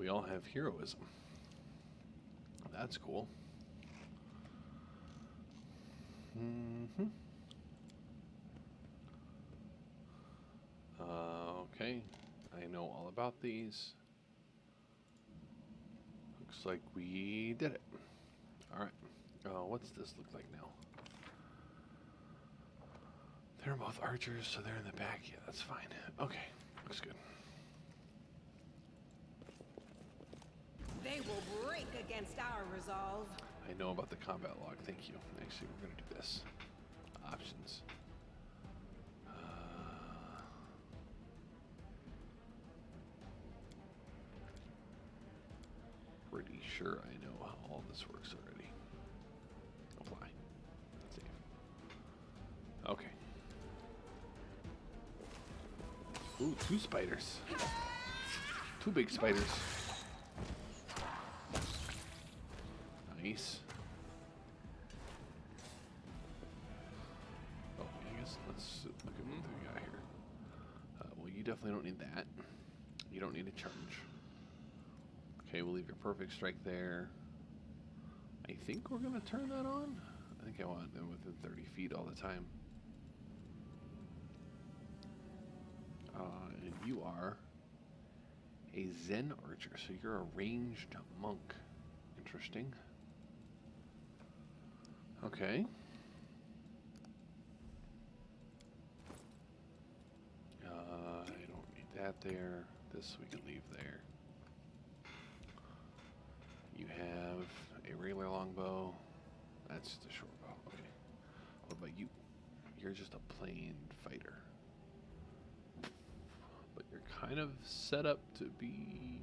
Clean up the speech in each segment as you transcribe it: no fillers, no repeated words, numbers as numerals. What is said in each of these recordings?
we all have heroism. That's cool. Okay, I know all about these. Looks like we did it. Alright, what's this look like now? They're both archers, so they're in the back. Yeah, that's fine. Okay, looks good. They will break against our resolve. I know about the combat log, thank you. Actually, we're going to do this. Options. Pretty sure I know how all this works already. Apply. Save. Okay. Ooh, 2 spiders. 2 big spiders. Nice. Oh, I guess let's look at what we got here. Well, you definitely don't need that. You don't need a charge. Okay, we'll leave your perfect strike there. I think we're going to turn that on. I think I want them within 30 feet all the time. And you are a Zen archer, so you're a ranged monk. Interesting. Okay. I don't need that there. This we can leave there. You have a regular longbow. That's just a short bow. Okay. What about you? You're just a plain fighter. But you're kind of set up to be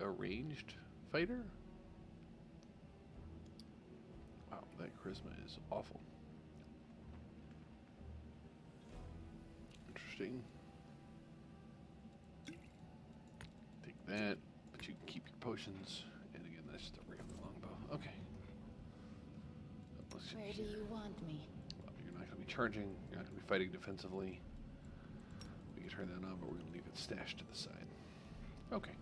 a ranged fighter? Wow, that charisma is awful. Interesting. Take that, but you can keep your potions. And again, that's just a regular longbow. Okay. Where do you want me? Well, you're not going to be charging. You're not going to be fighting defensively. We can turn that on, but we're going to leave it stashed to the side. Okay.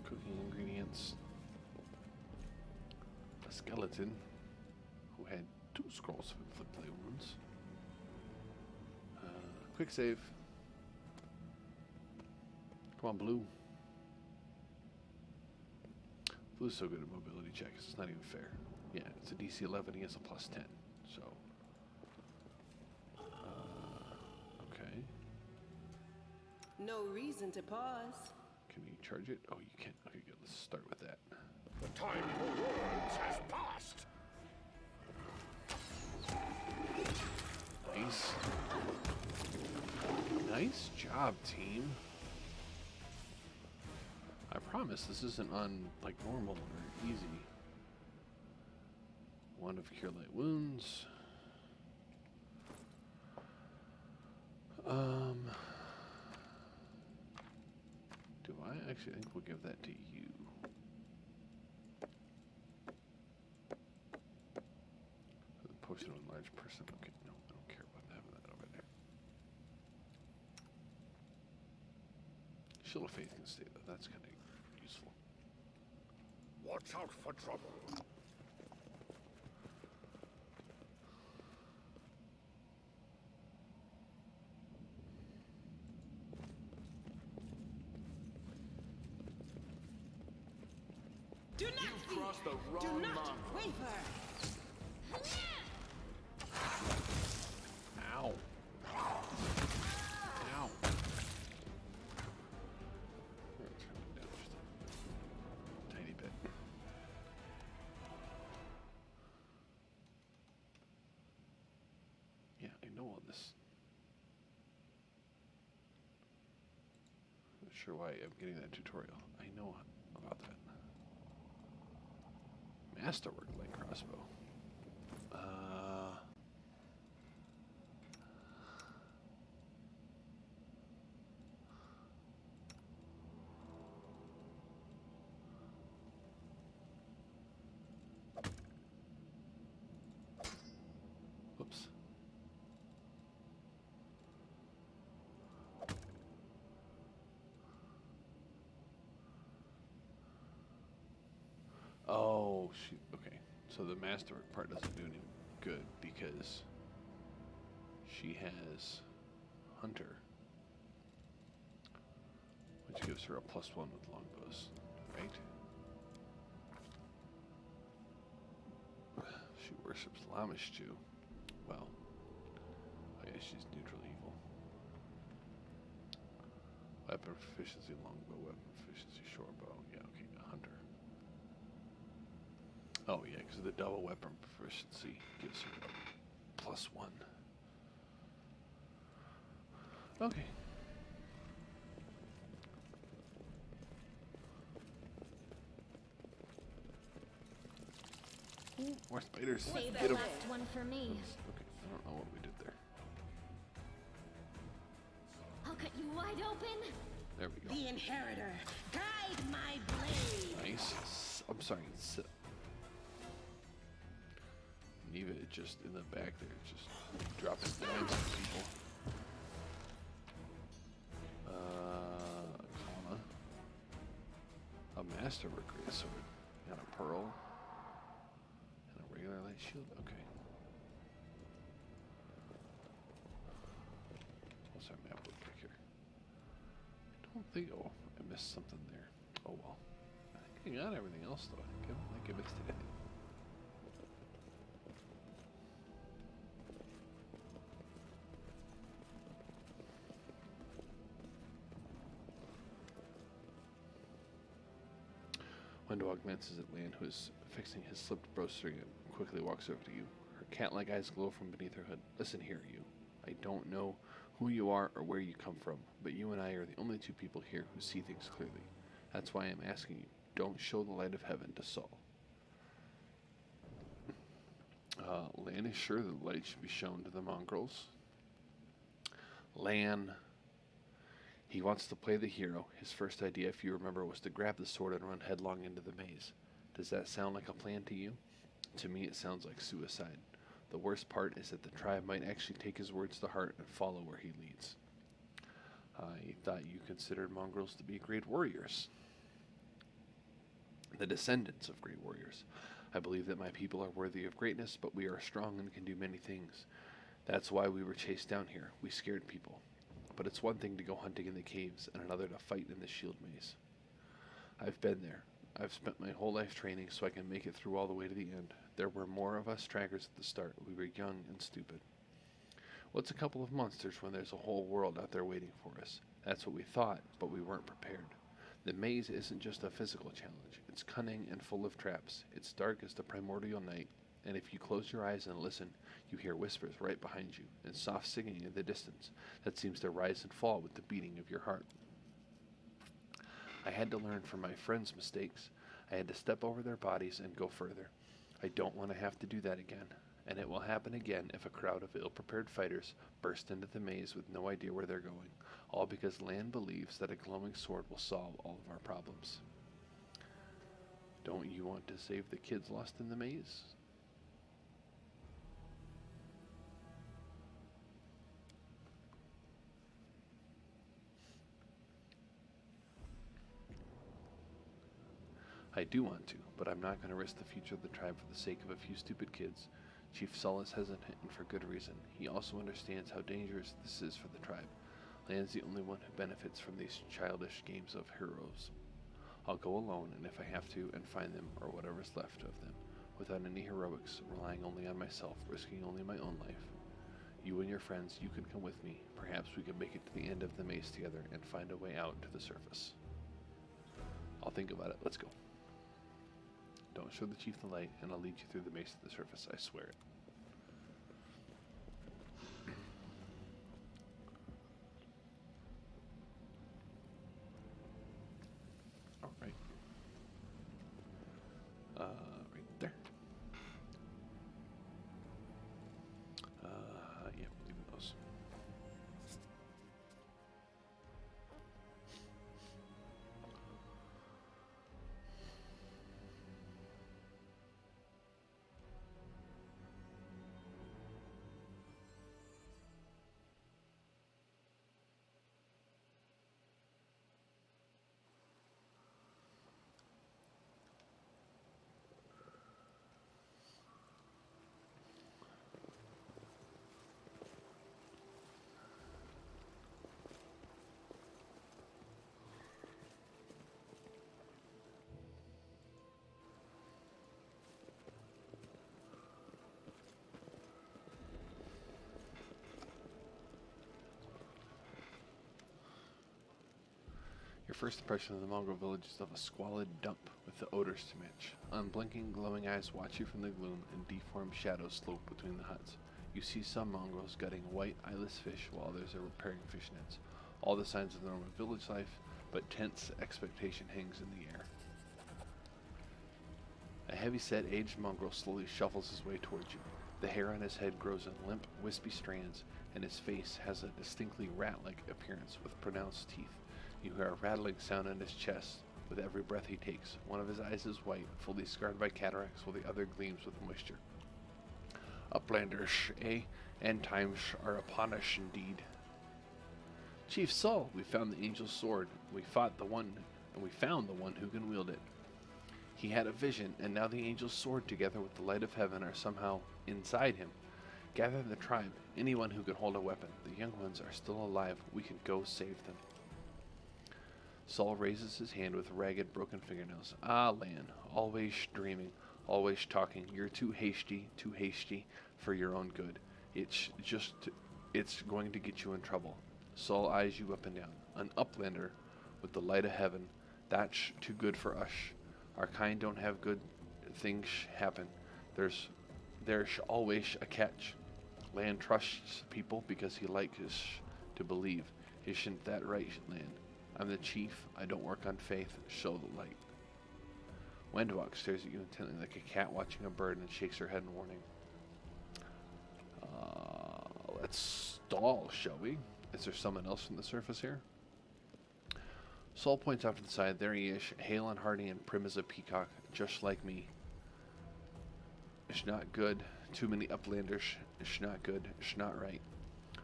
Cooking ingredients. A skeleton who had 2 scrolls of inflict blade wounds. Quick save. Come on, Blue. Blue's so good at mobility checks, it's not even fair. Yeah, it's a DC 11, he has a plus 10, so. Okay. No reason to pause. Can you charge it? Oh, you can. Okay, good. Let's start with that. The time for words has passed. Nice. Nice job, team. I promise this isn't on, like, normal or easy. 1 of Cure Light Wounds. Do I? Actually, I think we'll give that to you. The potion of enlarged person. Okay, no, I don't care about having that over there. Shield of Faith can stay though. That's kind of useful. Watch out for trouble. Do not You've crossed the do wrong not mark. waver. Ow. Ow. Turn it down just a tiny bit. Yeah, I know all this. Not sure why I'm getting that tutorial. I know about that. Masterwork light crossbow. Whoops. Oh, shoot. Okay. So the masterwork part doesn't do any good because she has Hunter, which gives her a +1 with longbows, right? She worships Lamashtu. Well, oh yeah, she's neutral evil. Weapon proficiency, longbow. Weapon proficiency, shortbow. Yeah, okay, Hunter. Oh yeah, because the double weapon proficiency gives her a +1. Okay. Ooh, more spiders. Save Get the 'em. last one for me. Oops, okay, I don't know what we did there. I'll cut you wide open. There we go. The Inheritor, guide my blade. Nice. I'm sorry. Neva just in the back there, just dropping dimes on people. Comma. A masterwork great sword. And a pearl. And a regular light shield. Okay. What's our map look like here? I don't think. Oh, I missed something there. Oh well. I think I got everything else though. I don't think I missed anything. Wendog glances at Lan, who is fixing his slipped brochure and quickly walks over to you. Her cat-like eyes glow from beneath her hood. Listen here, you. I don't know who you are or where you come from, but you and I are the only two people here who see things clearly. That's why I'm asking you. Don't show the light of heaven to Saul. Lan is sure that the light should be shown to the mongrels. Lan... He wants to play the hero. His first idea, if you remember, was to grab the sword and run headlong into the maze. Does that sound like a plan to you? To me, it sounds like suicide. The worst part is that the tribe might actually take his words to heart and follow where he leads. I thought you considered mongrels to be great warriors. The descendants of great warriors. I believe that my people are worthy of greatness, but we are strong and can do many things. That's why we were chased down here. We scared people. But it's one thing to go hunting in the caves and another to fight in the shield maze. I've been there. I've spent my whole life training so I can make it through all the way to the end. There were more of us trackers at the start. We were young and stupid. What's a couple of monsters when there's a whole world out there waiting for us? That's what we thought, but we weren't prepared. The maze isn't just a physical challenge. It's cunning and full of traps. It's dark as the primordial night, and if you close your eyes and listen, you hear whispers right behind you and soft singing in the distance that seems to rise and fall with the beating of your heart. I had to learn from my friends' mistakes. I had to step over their bodies and go further. I don't want to have to do that again, and it will happen again if a crowd of ill-prepared fighters burst into the maze with no idea where they're going, all because Lan believes that a glowing sword will solve all of our problems. Don't you want to save the kids lost in the maze? I do want to, but I'm not going to risk the future of the tribe for the sake of a few stupid kids. Chief Saul is hesitant, and for good reason. He also understands how dangerous this is for the tribe. Lan's the only one who benefits from these childish games of heroes. I'll go alone, and if I have to, and find them, or whatever's left of them, without any heroics, relying only on myself, risking only my own life. You and your friends, you can come with me. Perhaps we can make it to the end of the maze together and find a way out to the surface. I'll think about it. Let's go. Don't show the chief the light, and I'll lead you through the maze to the surface. I swear it. All right. Right there. Yeah, leave those. first impression of the mongrel village is of a squalid dump with the odors to match. Unblinking, glowing eyes watch you from the gloom, and deformed shadows slope between the huts. You see some mongrels gutting white, eyeless fish, while others are repairing fish nets. All the signs of normal village life, but tense expectation hangs in the air. A heavy-set, aged mongrel slowly shuffles his way towards you. The hair on his head grows in limp, wispy strands, and his face has a distinctly rat-like appearance with pronounced teeth. You hear a rattling sound in his chest with every breath he takes. One of his eyes is white, fully scarred by cataracts, while the other gleams with moisture. Uplanders, eh? End times are upon us indeed. Chief Saul, we found the angel's sword. We found the one who can wield it. He had a vision, and now the angel's sword, together with the light of heaven, are somehow inside him. Gather the tribe, anyone who can hold a weapon. The young ones are still alive. We can go save them. Saul raises his hand with ragged, broken fingernails. Ah, Lan, always dreaming, always talking. You're too hasty for your own good. It's going to get you in trouble. Saul eyes you up and down. An uplander with the light of heaven. That's too good for us. Our kind don't have good things happen. There's always a catch. Lan trusts people because he likes to believe. Isn't that right, Lan? I'm the chief. I don't work on faith. Show the light. Wendwalk stares at you intently like a cat watching a bird and shakes her head in warning. Let's stall, shall we? Is there someone else from the surface here? Saul points off to the side. There he is, hale and hearty and prim as a peacock, just like me. It's not good. Too many uplanders. It's not good. It's not right.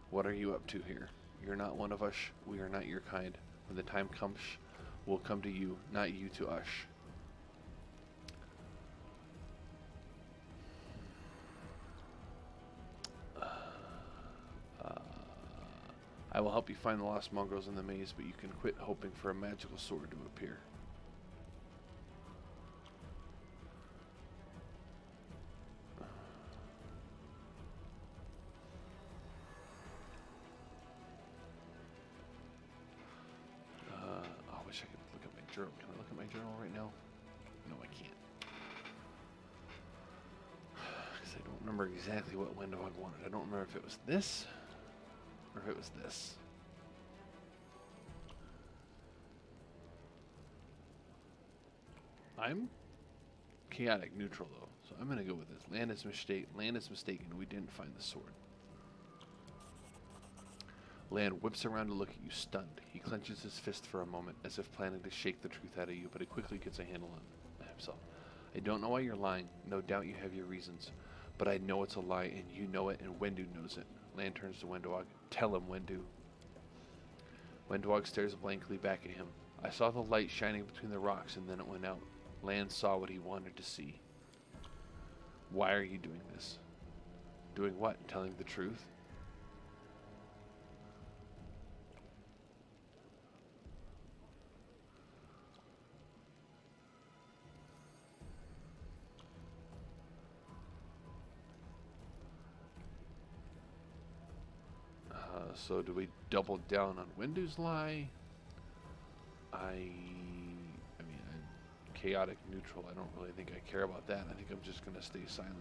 What are you up to here? You're not one of us. We are not your kind. When the time comes, we'll come to you, not you to us. I will help you find the lost mongrels in the maze, but you can quit hoping for a magical sword to appear. I wish I could look at my journal. Can I look at my journal right now? No, I can't. Because I don't remember exactly what Wendog wanted. I don't remember if it was this or if it was this. I'm chaotic neutral though, so I'm gonna go with this. Land is mistaken. We didn't find the sword. Land whips around to look at you, stunned. He clenches his fist for a moment, as if planning to shake the truth out of you, but he quickly gets a handle on himself. I don't know why you're lying. No doubt you have your reasons. But I know it's a lie, and you know it, and Wendu knows it. Land turns to Wendog. Tell him, Wendu. Wendog stares blankly back at him. I saw the light shining between the rocks, and then it went out. Land saw what he wanted to see. Why are you doing this? Doing what? Telling the truth? So do we double down on Wendu's lie? I mean, I'm chaotic neutral. I don't really think I care about that. I think I'm just going to stay silent.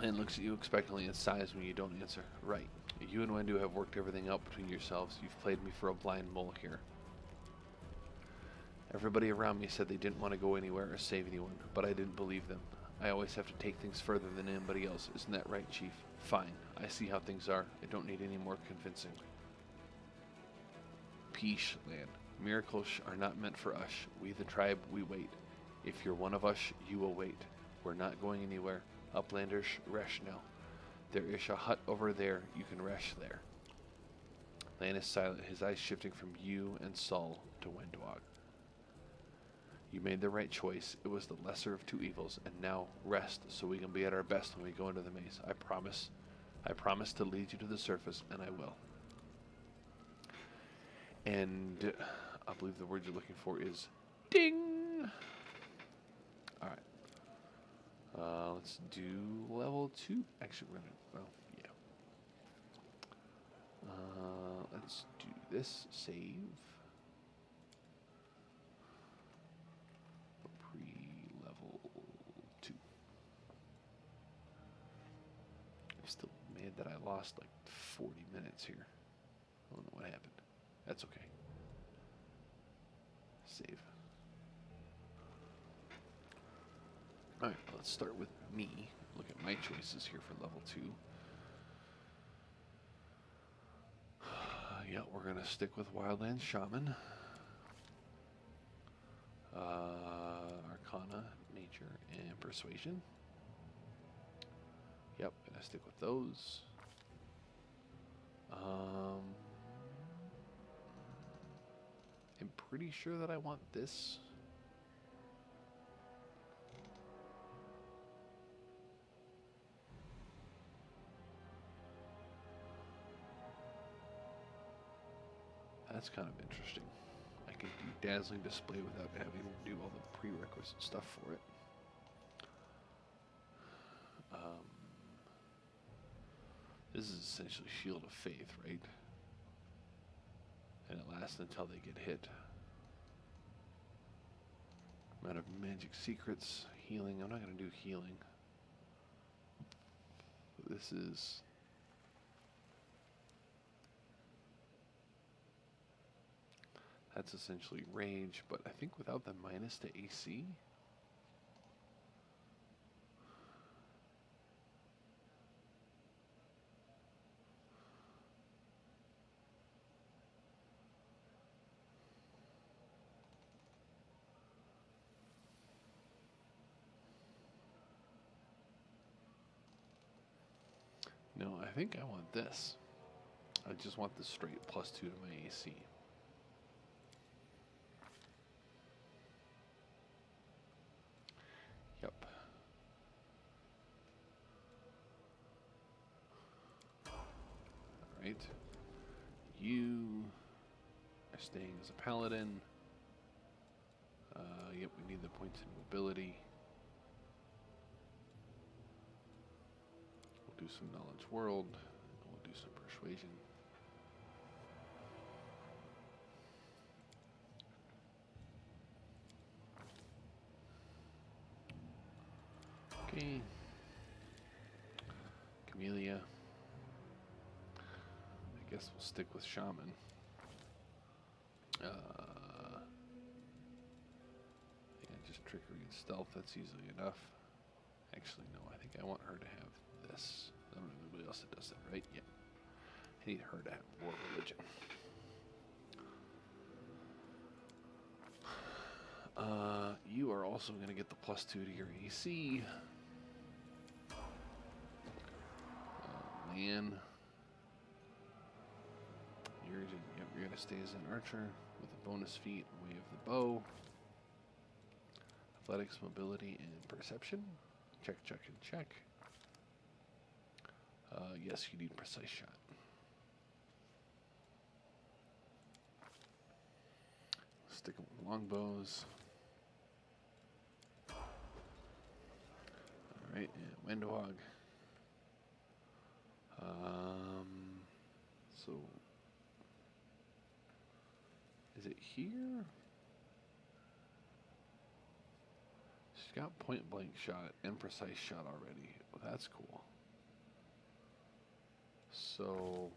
And looks at you expectantly and sighs when you don't answer. Right. You and Wendu have worked everything out between yourselves. You've played me for a blind mole here. Everybody around me said they didn't want to go anywhere or save anyone, but I didn't believe them. I always have to take things further than anybody else. Isn't that right, Chief? Fine. I see how things are. I don't need any more convincing. Peace, Land. Miracles are not meant for us. We, the tribe, we wait. If you're one of us, you will wait. We're not going anywhere. Uplanders, rest now. There is a hut over there. You can rest there. Land is silent, his eyes shifting from you and Saul to Wendog. You made the right choice. It was the lesser of two evils, and now rest so we can be at our best when we go into the maze. I promise. I promise to lead you to the surface, and I will. And I believe the word you're looking for is ding. All right. Let's do level 2. Actually, we're gonna. Well, yeah. let's do this. Save. Pre-level 2. I'm still mad that I lost like 40 minutes here. I don't know what happened. That's okay. Save. Alright, let's start with me. Look at my choices here for level 2. Yeah, we're going to stick with Wildlands Shaman. Arcana, Nature, and Persuasion. Yep, going to stick with those. I'm pretty sure that I want this. That's kind of interesting. I can do Dazzling Display without having to do all the prerequisite stuff for it. This is essentially Shield of Faith, right? And it lasts until they get hit. Amount of Magic Secrets, Healing. I'm not going to do Healing. This is... That's essentially Rage, but I think without the minus to AC. No, I think I want this. I just want the straight +2 to my AC. Yep. Alright. You are staying as a paladin. Yep, we need the points in mobility. We'll do some Knowledge World. We'll do some Persuasion. Okay. Camellia. I guess we'll stick with Shaman. Yeah, just Trickery and Stealth, that's easily enough. Actually, no, I think I want her to have this. I don't know anybody else that does that, right? Yeah. I need her to have War Religion. You are also going to get the +2 to your AC. Man. You're going to stay as an archer with a bonus feat, Way of the Bow. Athletics, Mobility, and Perception. Check, check, and check. Yes, you need Precise Shot. Stick them with longbows. Alright, and Windhog. So, is it here? She's got point blank shot and precise shot already. Well, that's cool. So,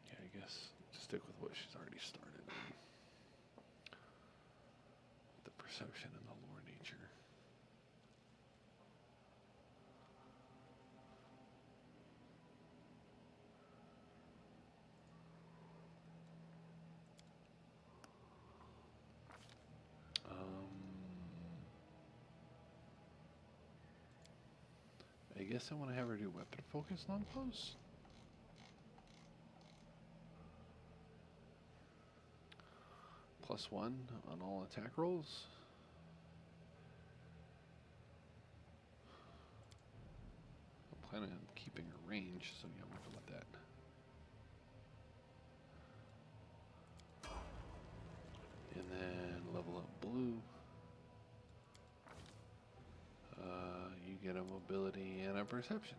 yeah, I guess stick with what she's already started. The perception and the lore nature. I guess I want to have her do weapon focus longbows. +1 on all attack rolls. I'm planning on keeping her range, so yeah, we'll go with that. And then level up blue. You get a a mobility and a perception.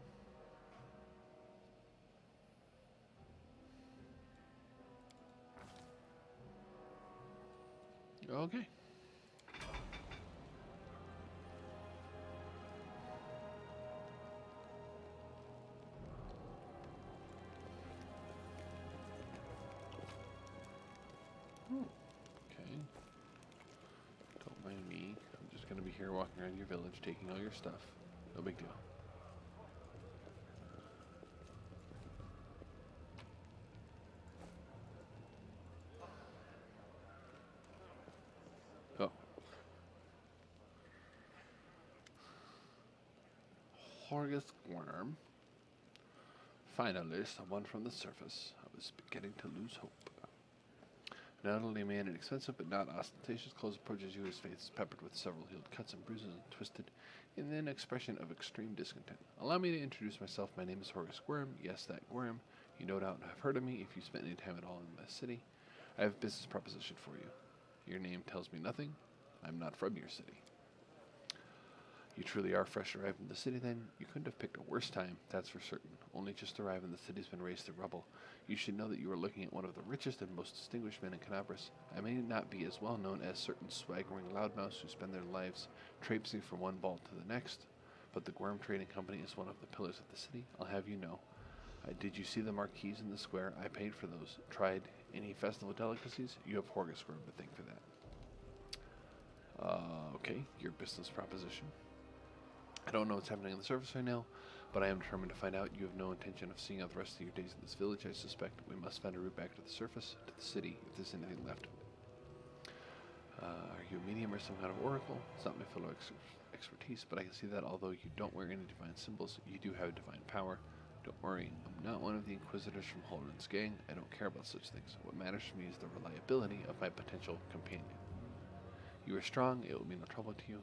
Okay. Okay. Don't mind me. I'm just going to be here walking around your village taking all your stuff. No big deal. Oh. Horgus Worm. Finally, someone from the surface. I was beginning to lose hope. Not only a man in expensive but not ostentatious clothes approaches you, his face is peppered with several healed cuts and bruises and twisted in an expression of extreme discontent. Allow me to introduce myself. My name is Horgus Worm. Yes, that Worm. You no doubt have heard of me if you spent any time at all in my city. I have a business proposition for you. Your name tells me nothing. I'm not from your city. You truly are fresh arrived in the city, then? You couldn't have picked a worse time, that's for certain. Only just arrived and the city's been razed to rubble. You should know that you are looking at one of the richest and most distinguished men in Canabras. I may not be as well known as certain swaggering loudmouths who spend their lives traipsing from one ball to the next, but the Gworm Trading Company is one of the pillars of the city, I'll have you know. Did you see the marquees in the square? I paid for those. Tried any festival delicacies? You have Horgus Worm to thank for that. Okay, your business proposition. I don't know what's happening on the surface right now, but I am determined to find out. You have no intention of seeing out the rest of your days in this village, I suspect. We must find a route back to the surface, to the city, if there's anything left. Are you a medium or some kind of oracle? It's not my fellow expertise, but I can see that although you don't wear any divine symbols, you do have divine power. Don't worry, I'm not one of the inquisitors from Holren's gang. I don't care about such things. What matters to me is the reliability of my potential companion. You are strong, it will be no trouble to you.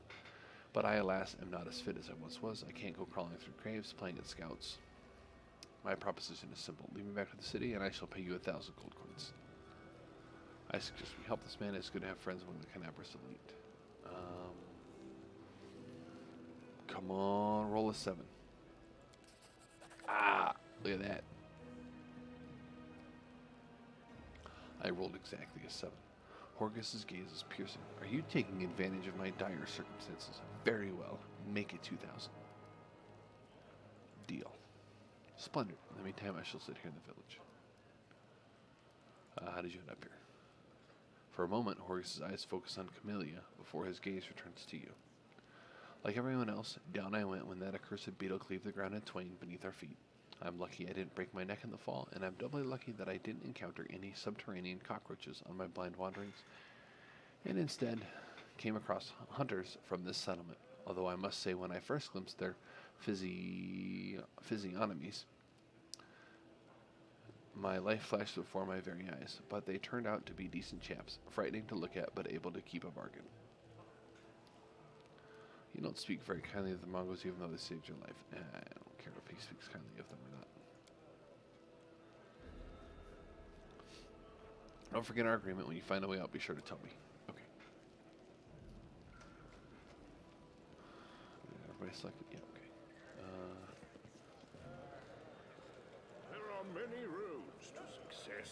But I, alas, am not as fit as I once was. I can't go crawling through graves, playing at scouts. My proposition is simple. Lead me back to the city, and I shall pay you 1,000 gold coins. I suggest we help this man. It's good to have friends among the Canabras elite. Come on, roll a 7. Ah, look at that. I rolled exactly a 7. Horgus's gaze is piercing. Are you taking advantage of my dire circumstances? Very well. Make it 2,000. Deal. Splendid. In the meantime, I shall sit here in the village. How did you end up here? For a moment, Horgus's eyes focus on Camellia before his gaze returns to you. Like everyone else, down I went when that accursed beetle cleaved the ground in twain beneath our feet. I'm lucky I didn't break my neck in the fall, and I'm doubly lucky that I didn't encounter any subterranean cockroaches on my blind wanderings, and instead came across hunters from this settlement, although I must say when I first glimpsed their physiognomies, my life flashed before my very eyes, but they turned out to be decent chaps, frightening to look at, but able to keep a bargain. You don't speak very kindly of the Mongols, even though they saved your life. I don't care if he speaks kindly of them or not. Don't forget our agreement. When you find a way out, be sure to tell me. Okay. Everybody selected? Yeah, okay. There are many roads to success.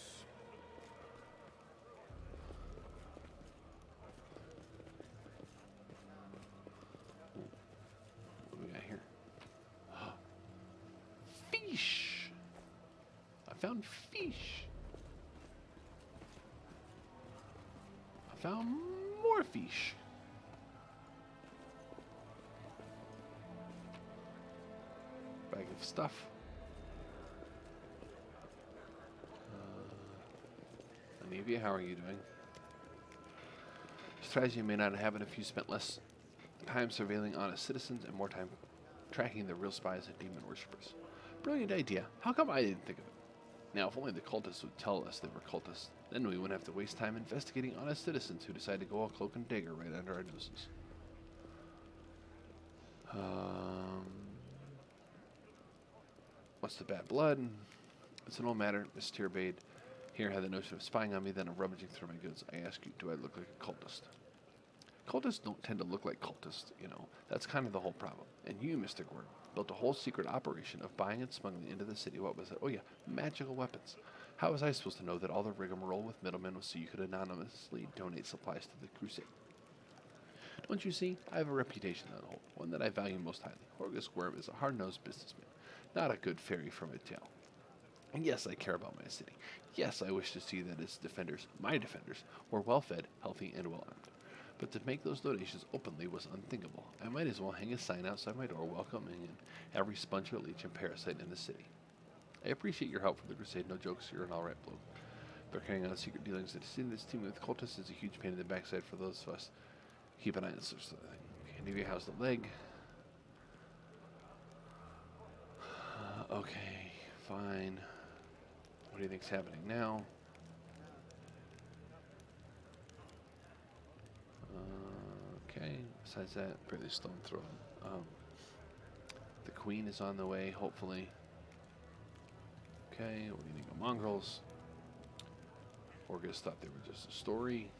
What do we got here? Fish! I found fish! I found more fish! Bag of stuff. Anivia, how are you doing? Strategy may not happen if you spent less time surveilling honest citizens and more time tracking the real spies and demon worshippers. Brilliant idea. How come I didn't think of it? Now, if only the cultists would tell us they were cultists, then we wouldn't have to waste time investigating honest citizens who decide to go all cloak and dagger right under our noses. What's the bad blood? It's no matter. Miss Tierbade here had the notion of spying on me, then of rummaging through my goods. I ask you, do I look like a cultist? Cultists don't tend to look like cultists, you know. That's kind of the whole problem. And you, Mr. Gordon, built a whole secret operation of buying and smuggling into the city. What was it? Oh yeah, magical weapons. How was I supposed to know that all the rigmarole with middlemen was so you could anonymously donate supplies to the crusade? Don't you see? I have a reputation on hold, one that I value most highly. Horgus Worm is a hard-nosed businessman, not a good fairy from a tale. And yes, I care about my city. Yes, I wish to see that its defenders, my defenders, were well-fed, healthy, and well-armed. But to make those donations openly was unthinkable. I might as well hang a sign outside my door welcoming in every sponge or leech and parasite in the city. I appreciate your help for the crusade. No jokes, you're an alright bloke. But carrying on secret dealings that this team with cultists is a huge pain in the backside for those of us. Keep an eye on this sort of thing. Okay, Navy housed the leg. Okay, fine. What do you think's happening now? Okay, besides that, apparently stone throwing. The queen is on the way, hopefully. Okay, what do you think of mongrels? Orgus thought they were just a story.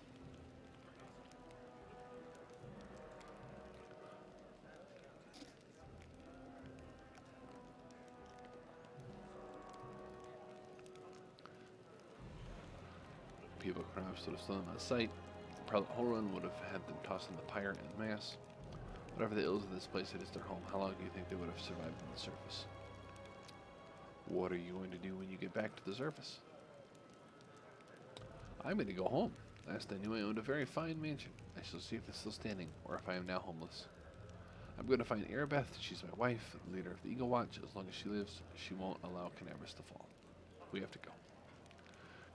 People perhaps would have stolen them on sight. Prelate Horan would have had them tossed in the pyre en masse. Whatever the ills of this place, it is their home. How long do you think they would have survived on the surface? What are you going to do when you get back to the surface? I'm going to go home. Last I knew, I owned a very fine mansion. I shall see if it's still standing, or if I am now homeless. I'm going to find Erebeth. She's my wife, leader of the Eagle Watch. As long as she lives, she won't allow Canaveras to fall. We have to go.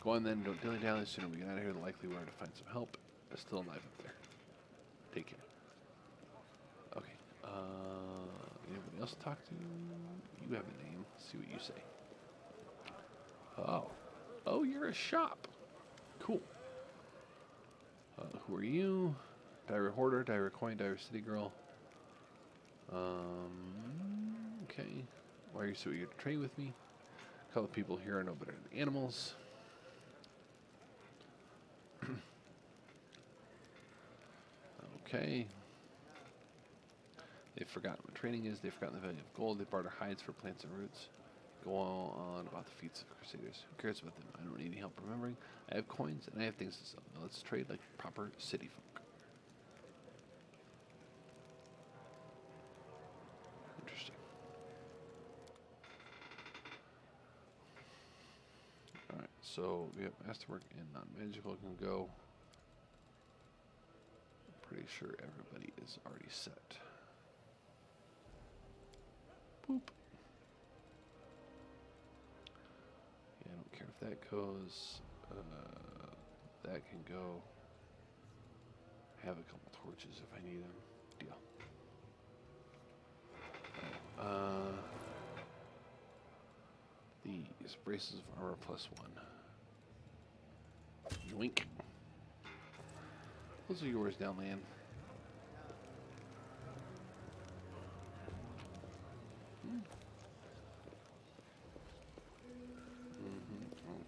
Go on then, don't dilly-dally. The sooner we get out of here, the likely we are to find some help. They're still alive up there. Take care. Okay. Anybody else to talk to? You have a name. Let's see what you say. Oh. Oh, you're a shop. Cool. Who are you? Diary Hoarder, Diary Coin, Diary City Girl. Okay. Why are you so eager to trade with me? A couple of people here are no better than animals. Okay. They've forgotten what trading is. They've forgotten the value of gold. They barter hides for plants and roots. Go on about the feats of crusaders. Who cares about them? I don't need any help remembering. I have coins and I have things to sell. Now let's trade like proper city folk. Interesting. Alright, so we have masterwork and non-magical can go. Pretty sure everybody is already set. Boop. Yeah, I don't care if that goes. That can go. Have a couple torches if I need them. Deal. These braces of armor +1. Yoink. Those are yours, Downland.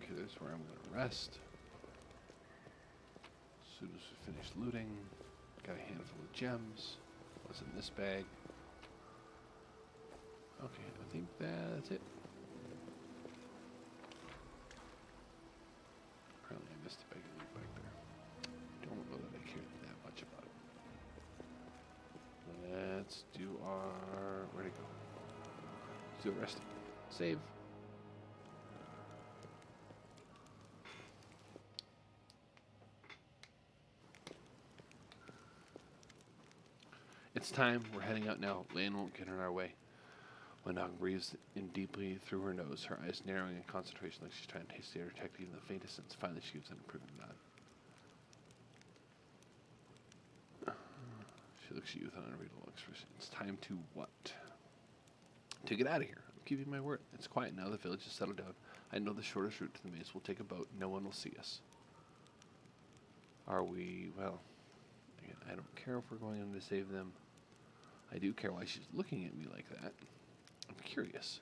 Okay, there's where I'm going to rest. As soon as we finish looting, got a handful of gems. What's in this bag? Okay, I think that's it. Apparently I missed a bag of loot back there. Don't know that I cared that much about it. Let's do our... Where'd it go? Let's do the rest. Save. It's time. We're heading out now. Land won't get in our way. Wenong breathes in deeply through her nose, her eyes narrowing in concentration like she's trying to taste the air, detect even the faintest sense. Finally, she gives an approving nod. She looks at you with an unreadable expression. It's time to what? To get out of here. I'm keeping my word. It's quiet now. The village has settled down. I know the shortest route to the maze. We'll take a boat. No one will see us. Are we... Well, again, I don't care if we're going in to save them. I do care why she's looking at me like that. I'm curious.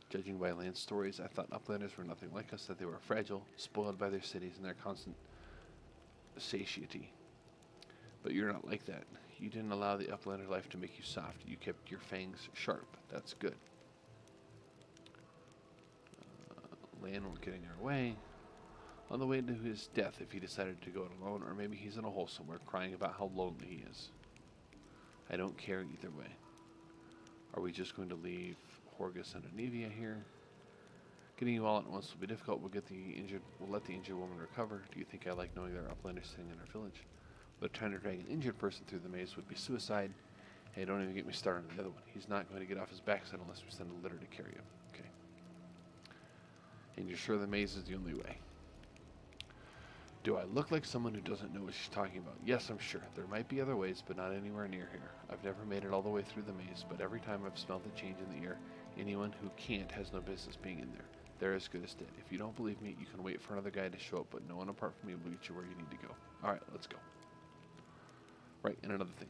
Judging by Land's stories, I thought Uplanders were nothing like us, that they were fragile, spoiled by their cities and their constant satiety. But you're not like that. You didn't allow the Uplander life to make you soft. You kept your fangs sharp. That's good. Lan won't get in our way. On the way to his death, if he decided to go it alone, or maybe he's in a hole somewhere crying about how lonely he is. I don't care either way. Are we just going to leave Horgus and Anivia here? Getting you all at once will be difficult. We'll let the injured woman recover. Do you think I like knowing there are Uplanders sitting in our village? But trying to drag an injured person through the maze would be suicide. Hey, don't even get me started on the other one. He's not going to get off his backside unless we send a litter to carry him. Okay. And you're sure the maze is the only way? Do I look like someone who doesn't know what she's talking about? Yes, I'm sure. There might be other ways, but not anywhere near here. I've never made it all the way through the maze, but every time I've smelled the change in the air, anyone who can't has no business being in there. They're as good as dead. If you don't believe me, you can wait for another guy to show up, but no one apart from me will get you where you need to go. Alright, let's go. Right, and another thing.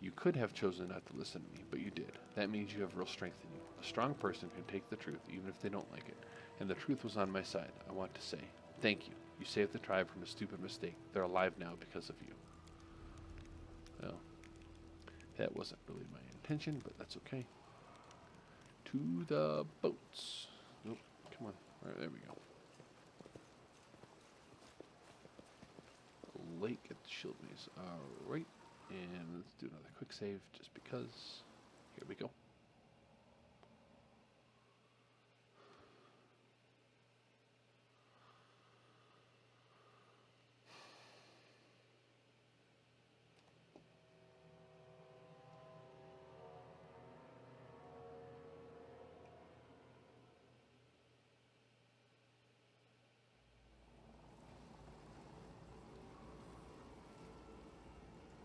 You could have chosen not to listen to me, but you did. That means you have real strength in you. A strong person can take the truth, even if they don't like it. And the truth was on my side. I want to say, thank you. You saved the tribe from a stupid mistake. They're alive now because of you. Well, that wasn't really my intention, but that's okay. To the boats. Nope, come on. All right, there we go. Lake at the shield maze. All right, and let's do another quick save just because. Here we go.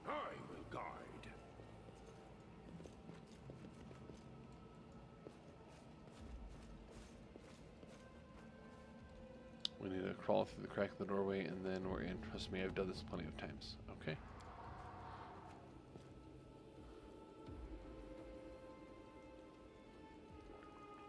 I will guide. We need to crawl through the crack of the doorway, and then we're in. Trust me, I've done this plenty of times. Okay.